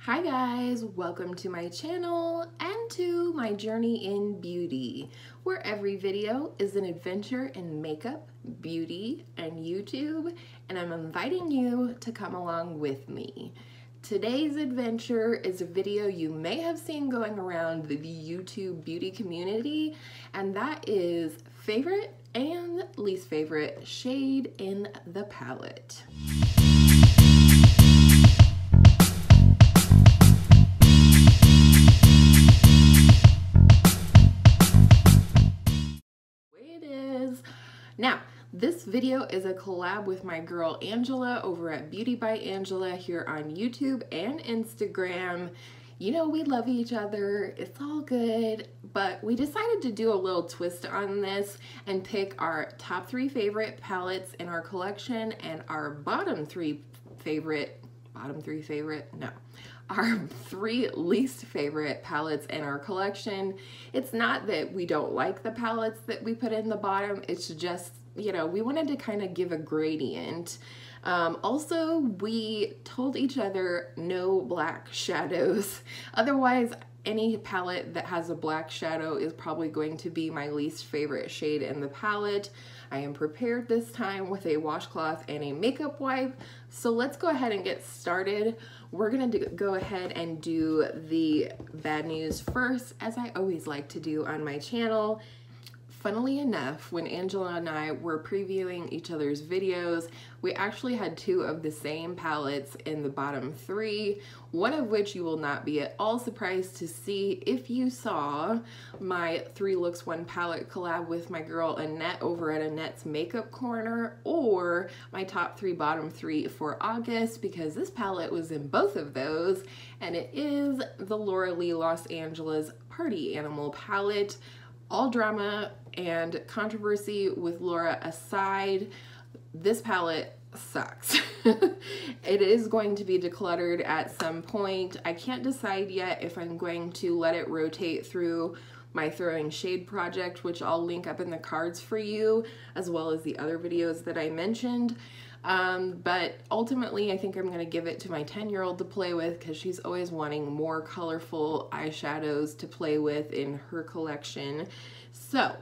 Hi guys, welcome to my channel and to my journey in beauty, where every video is an adventure in makeup, beauty, and YouTube, and I'm inviting you to come along with me. Today's adventure is a video you may have seen going around the YouTube beauty community, and that is favorite and least favorite shade in the palette. Now, this video is a collab with my girl Angela over at Beauty by Angela here on YouTube and Instagram. You know, we love each other, it's all good, but we decided to do a little twist on this and pick our top 3 favorite palettes in our collection and our bottom 3 least favorite palettes in our collection. It's not that we don't like the palettes that we put in the bottom, it's just, you know, we wanted to kind of give a gradient. Also, we told each other no black shadows. Otherwise, any palette that has a black shadow is probably going to be my least favorite shade in the palette. I am prepared this time with a washcloth and a makeup wipe. So let's go ahead and get started. We're gonna go ahead and do the bad news first, as I always like to do on my channel. Funnily enough, when Angela and I were previewing each other's videos, we actually had 2 of the same palettes in the bottom 3, one of which you will not be at all surprised to see if you saw my 3 Looks 1 palette collab with my girl Annette over at Annette's Makeup Corner, or my top 3 bottom 3 for August, because this palette was in both of those, and it is the Laura Lee Los Angeles Party Animal palette. All drama and controversy with Laura aside, this palette sucks. It is going to be decluttered at some point. I can't decide yet if I'm going to let it rotate through my throwing shade project, which I'll link up in the cards for you, as well as the other videos that I mentioned. But ultimately, I think I'm going to give it to my 10-year-old to play with, because she's always wanting more colorful eyeshadows to play with in her collection. So,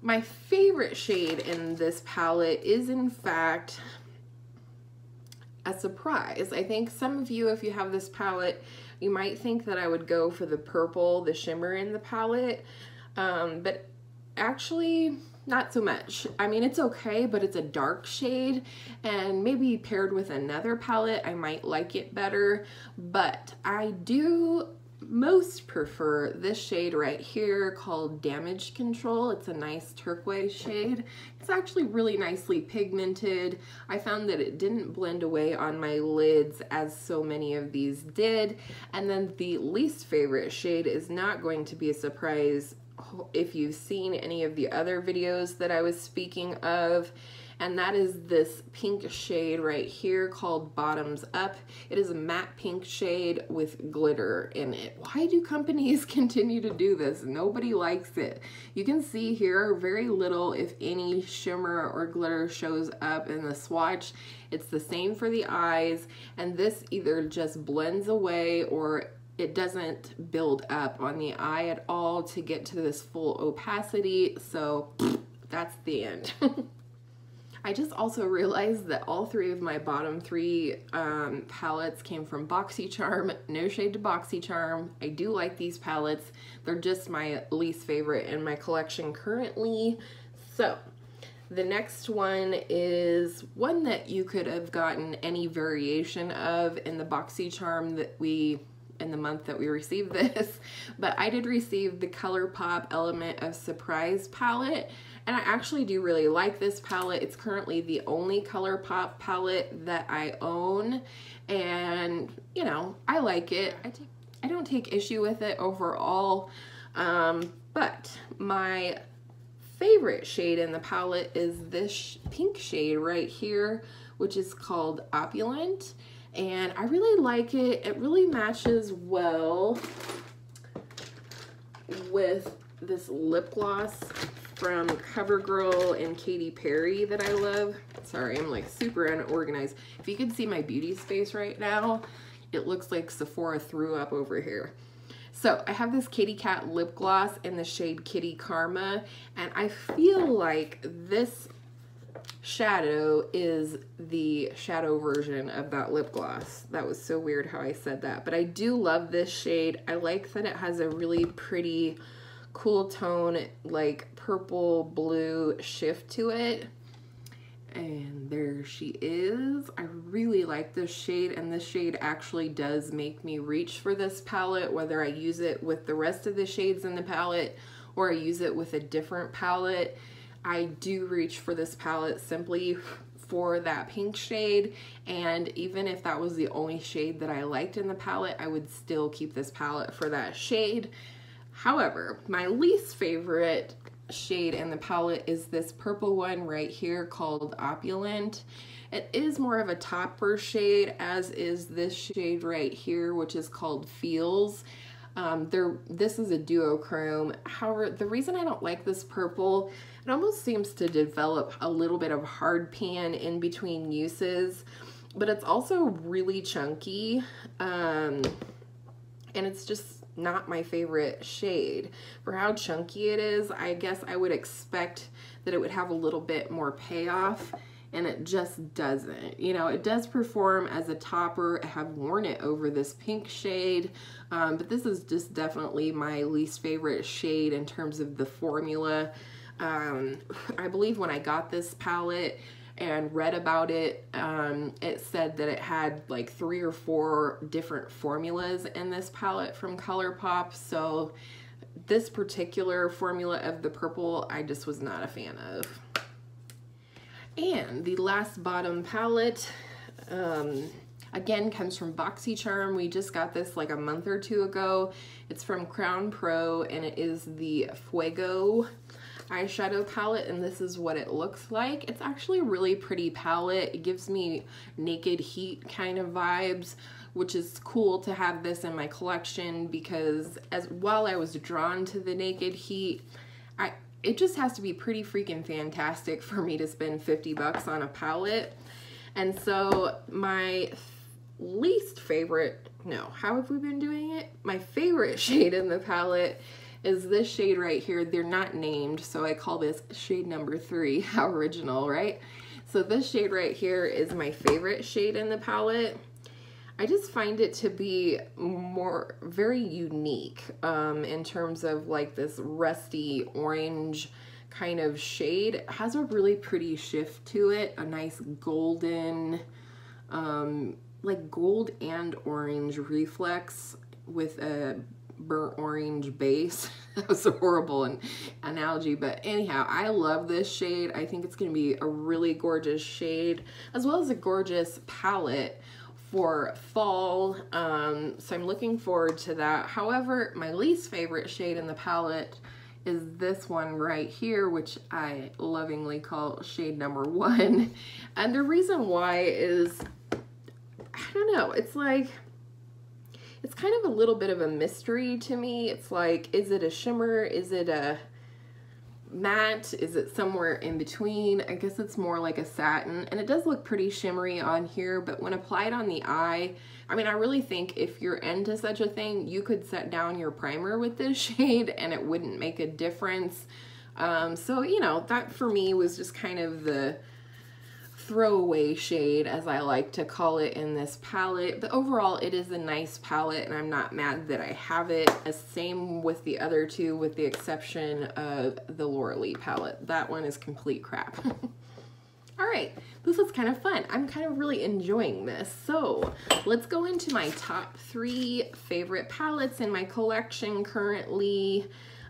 my favorite shade in this palette is, in fact, a surprise. I think some of you, if you have this palette, you might think that I would go for the purple, the shimmer in the palette, but actually not so much. I mean, it's okay, but it's a dark shade, and maybe paired with another palette, I might like it better, but I do most prefer this shade right here called Damage Control. It's a nice turquoise shade. It's actually really nicely pigmented. I found that it didn't blend away on my lids as so many of these did. And then the least favorite shade is not going to be a surprise if you've seen any of the other videos that I was speaking of, and that is this pink shade right here called Bottoms Up. It is a matte pink shade with glitter in it. Why do companies continue to do this? Nobody likes it. You can see here very little, if any, shimmer or glitter shows up in the swatch. It's the same for the eyes, and this either just blends away or it doesn't build up on the eye at all to get to this full opacity, so that's the end. I just also realized that all 3 of my bottom 3 palettes came from BoxyCharm. No shade to BoxyCharm. I do like these palettes. They're just my least favorite in my collection currently. So, the next one is one that you could have gotten any variation of in the BoxyCharm in the month that we received this, but I did receive the ColourPop Element of Surprise palette, and I actually do really like this palette. It's currently the only ColourPop palette that I own, and you know, I like it. I don't take issue with it overall, but my favorite shade in the palette is this pink shade right here, which is called Opulent. And I really like it. It really matches well with this lip gloss from CoverGirl and Katy Perry that I love. Sorry, I'm like super unorganized. If you could see my beauty space right now, it looks like Sephora threw up over here. So I have this Kitty Cat lip gloss in the shade Kitty Karma, and I feel like this shadow is the shadow version of that lip gloss. That was so weird how I said that, but I do love this shade. I like that it has a really pretty cool tone, like purple blue shift to it. And there she is. I really like this shade, and this shade actually does make me reach for this palette, whether I use it with the rest of the shades in the palette or I use it with a different palette. I do reach for this palette simply for that pink shade, and even if that was the only shade that I liked in the palette, I would still keep this palette for that shade. However, my least favorite shade in the palette is this purple one right here called Opulent. It is more of a topper shade, as is this shade right here, which is called Feels. This is a duochrome. However, the reason I don't like this purple, it almost seems to develop a little bit of hard pan in between uses, but it's also really chunky, and it's just not my favorite shade. For how chunky it is, I guess I would expect that it would have a little bit more payoff, and it just doesn't. You know, it does perform as a topper. I have worn it over this pink shade, but this is just definitely my least favorite shade in terms of the formula. I believe when I got this palette and read about it, it said that it had like 3 or 4 different formulas in this palette from ColourPop. So this particular formula of the purple, I just was not a fan of. And the last bottom palette, again, comes from BoxyCharm. We just got this like a month or 2 ago. It's from Crown Pro, and it is the Fuego eyeshadow palette, and this is what it looks like. It's actually a really pretty palette. It gives me Naked Heat kind of vibes, which is cool to have this in my collection, because while I was drawn to the Naked Heat, it just has to be pretty freaking fantastic for me to spend 50 bucks on a palette. And so my least favorite, no, how have we been doing it? My favorite shade in the palette is this shade right here. They're not named, so I call this shade number 3. How original, right? So this shade right here is my favorite shade in the palette. I just find it to be very unique in terms of like this rusty orange kind of shade. It has a really pretty shift to it, a nice golden, like gold and orange reflex with a burnt orange base. That was a horrible analogy, but anyhow, I love this shade. I think it's going to be a really gorgeous shade, as well as a gorgeous palette for fall, so I'm looking forward to that. However, my least favorite shade in the palette is this one right here, which I lovingly call shade number 1. And the reason why is, I don't know, it's like, it's kind of a little bit of a mystery to me. It's like, is it a shimmer? Is it a matte? Is it somewhere in between? I guess it's more like a satin, and it does look pretty shimmery on here, but when applied on the eye, I mean, I really think if you're into such a thing, you could set down your primer with this shade and it wouldn't make a difference. So, you know, that for me was just kind of the throwaway shade, as I like to call it, in this palette. But overall, it is a nice palette, and I'm not mad that I have it. Same with the other 2, with the exception of the Laura Lee palette. That one is complete crap. All right, this is kind of fun. I'm kind of really enjoying this. So let's go into my top 3 favorite palettes in my collection currently.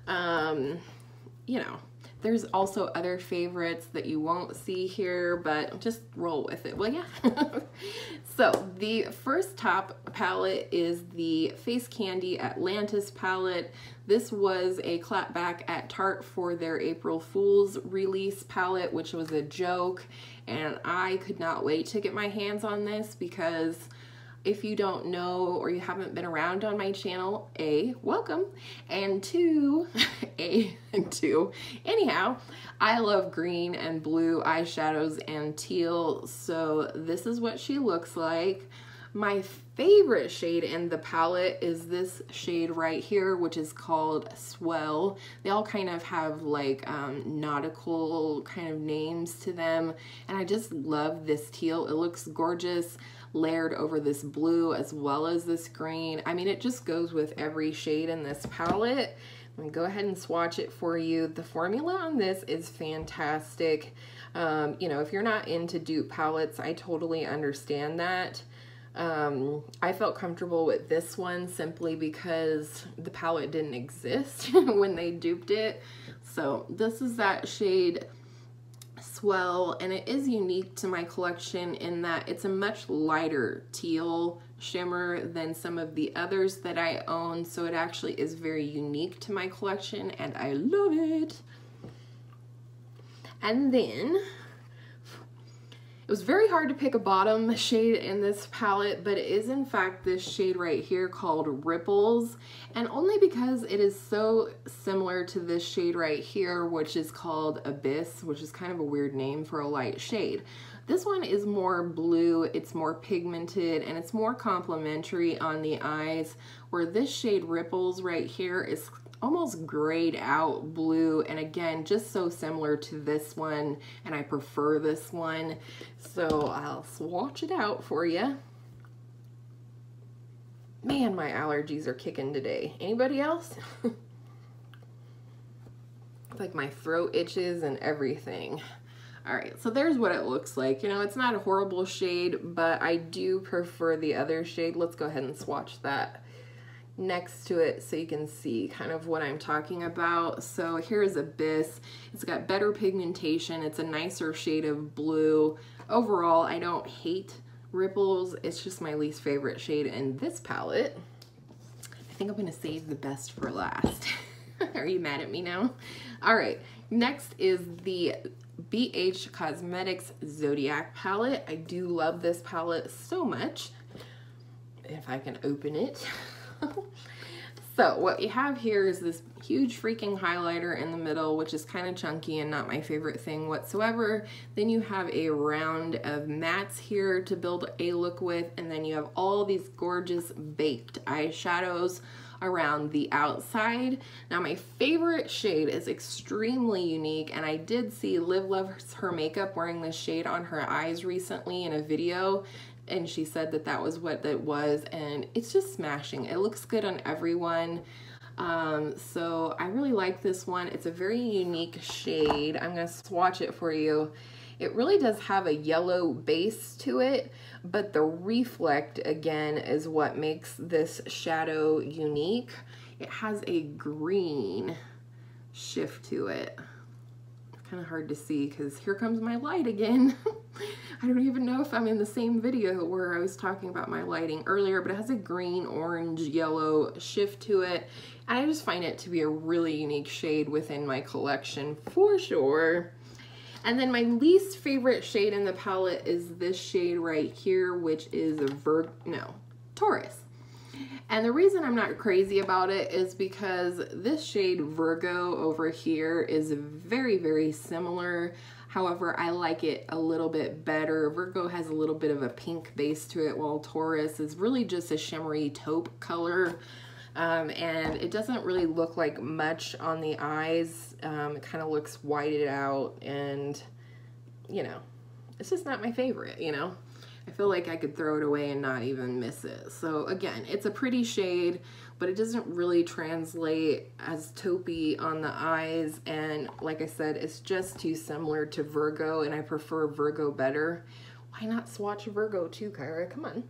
You know, there's also other favorites that you won't see here, but just roll with it, will ya? So the first top palette is the Face Candy Atlantis palette. This was a clapback at Tarte for their April Fool's release palette, which was a joke, and I could not wait to get my hands on this, because if you don't know or you haven't been around on my channel, A, welcome, and two, anyhow, I love green and blue eyeshadows and teal, so this is what she looks like. My favorite shade in the palette is this shade right here, which is called Swell. They all kind of have like nautical kind of names to them, and I just love this teal. It looks gorgeous layered over this blue as well as this green. I mean, it just goes with every shade in this palette. Let me go ahead and swatch it for you. The formula on this is fantastic. You know, if you're not into dupe palettes, I totally understand that. I felt comfortable with this one simply because the palette didn't exist when they duped it. So this is that shade Swell, and it is unique to my collection in that it's a much lighter teal shimmer than some of the others that I own. So it actually is very unique to my collection and I love it. And then it was very hard to pick a bottom shade in this palette, but it is in fact this shade right here called Ripples, and only because it is so similar to this shade right here, which is called Abyss, which is kind of a weird name for a light shade. This one is more blue, it's more pigmented, and it's more complementary on the eyes, where this shade Ripples right here is almost grayed out blue, and again, just so similar to this one, and I prefer this one. So I'll swatch it out for you. Man, my allergies are kicking today. Anybody else? Like my throat itches and everything. All right, so there's what it looks like. You know, it's not a horrible shade, but I do prefer the other shade. Let's go ahead and swatch that next to it so you can see kind of what I'm talking about. So here's Abyss. It's got better pigmentation. It's a nicer shade of blue. Overall, I don't hate Ripples. It's just my least favorite shade in this palette. I think I'm gonna save the best for last. Are you mad at me now? All right, next is the BH Cosmetics Zodiac palette. I do love this palette so much. If I can open it. So what you have here is this huge freaking highlighter in the middle, which is kind of chunky and not my favorite thing whatsoever. Then you have a round of mattes here to build a look with, and then you have all these gorgeous baked eyeshadows around the outside. Now my favorite shade is extremely unique, and I did see Liv Loves Her Makeup wearing this shade on her eyes recently in a video, and she said that that was what that was, and it's just smashing. It looks good on everyone. So I really like this one. It's a very unique shade. I'm gonna swatch it for you. It really does have a yellow base to it, but the reflect again is what makes this shadow unique. It has a green shift to it. Kind of hard to see because here comes my light again. I don't even know if I'm in the same video where I was talking about my lighting earlier, but it has a green, orange, yellow shift to it. And I just find it to be a really unique shade within my collection for sure. And then my least favorite shade in the palette is this shade right here, which is Taurus. And the reason I'm not crazy about it is because this shade Virgo over here is very, very similar. However, I like it a little bit better. Virgo has a little bit of a pink base to it, while Taurus is really just a shimmery taupe color. And it doesn't really look like much on the eyes. It kind of looks whited out, and, you know, it's just not my favorite, you know? I feel like I could throw it away and not even miss it. So again, it's a pretty shade, but it doesn't really translate as taupey on the eyes. And like I said, it's just too similar to Virgo, and I prefer Virgo better. Why not swatch Virgo too, Kyra? Come on.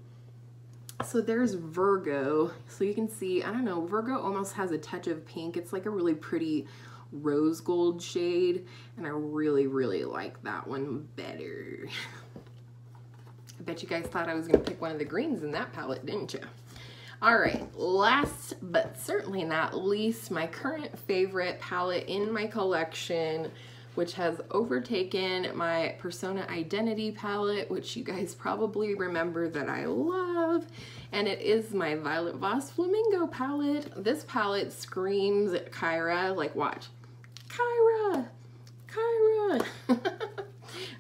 So there's Virgo. So you can see, I don't know, Virgo almost has a touch of pink. It's like a really pretty rose gold shade, and I really, really like that one better. I bet you guys thought I was gonna pick one of the greens in that palette, didn't you? All right, last but certainly not least, my current favorite palette in my collection, which has overtaken my Persona Identity palette, which you guys probably remember that I love, and it is my Violet Voss Flamingo palette. This palette screams Kyra, like watch. Kyra, Kyra.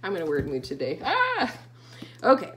I'm in a weird mood today. Ah! Okay,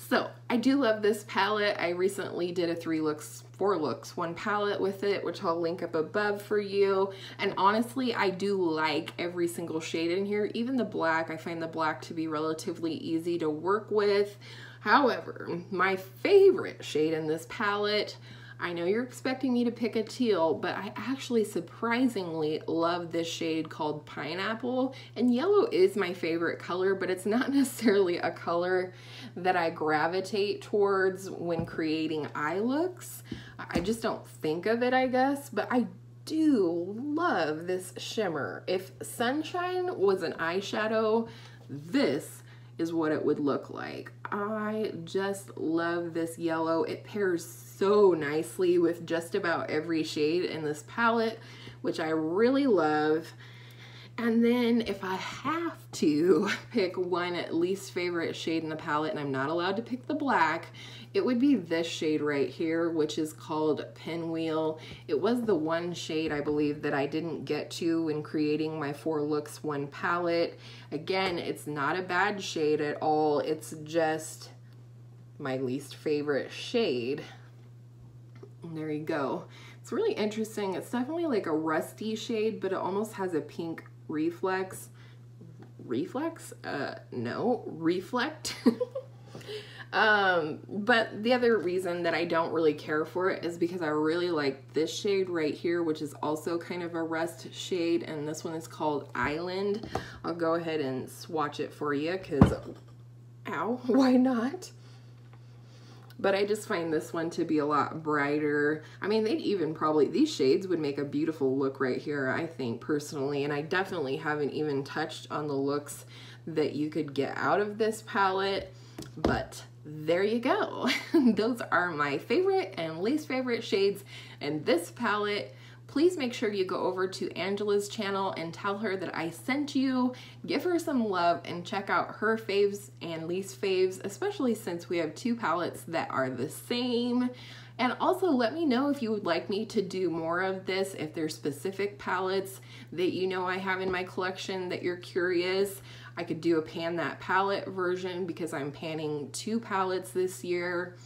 So I do love this palette. I recently did a 4 looks, 1 palette with it, which I'll link up above for you. And honestly, I do like every single shade in here, even the black. I find the black to be relatively easy to work with. However, my favorite shade in this palette, I know you're expecting me to pick a teal, but I actually surprisingly love this shade called Pineapple. And yellow is my favorite color, but it's not necessarily a color that I gravitate towards when creating eye looks. I just don't think of it, I guess, but I do love this shimmer. If Sunshine was an eyeshadow, this is what it would look like. I just love this yellow. It pairs so nicely with just about every shade in this palette, which I really love. And then if I have to pick one least favorite shade in the palette, and I'm not allowed to pick the black, it would be this shade right here, which is called Pinwheel. It was the one shade I believe that I didn't get to when creating my 4 looks 1 palette. Again, it's not a bad shade at all. It's just my least favorite shade. And there you go. It's really interesting. It's definitely like a rusty shade, but it almost has a pink reflect. But the other reason that I don't really care for it is because I really like this shade right here, which is also kind of a rust shade, and this one is called Island. I'll go ahead and swatch it for you because, ow, why not? But I just find this one to be a lot brighter. I mean, they'd even probably, these shades would make a beautiful look right here, I think, personally. And I definitely haven't even touched on the looks that you could get out of this palette. But there you go. Those are my favorite and least favorite shades in this palette. Please make sure you go over to Angela's channel and tell her that I sent you. Give her some love and check out her faves and least faves, especially since we have 2 palettes that are the same. And also let me know if you would like me to do more of this, if there's specific palettes that you know I have in my collection that you're curious. I could do a pan that palette version because I'm panning 2 palettes this year.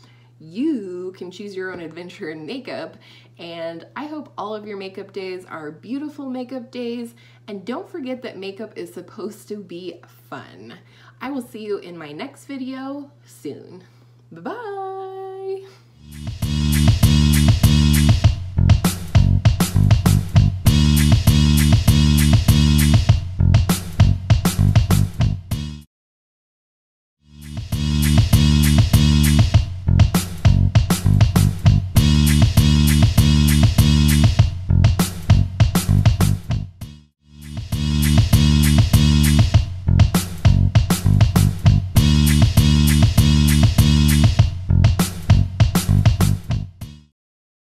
You can choose your own adventure in makeup, and I hope all of your makeup days are beautiful makeup days, and don't forget that makeup is supposed to be fun. I will see you in my next video soon. Bye-bye!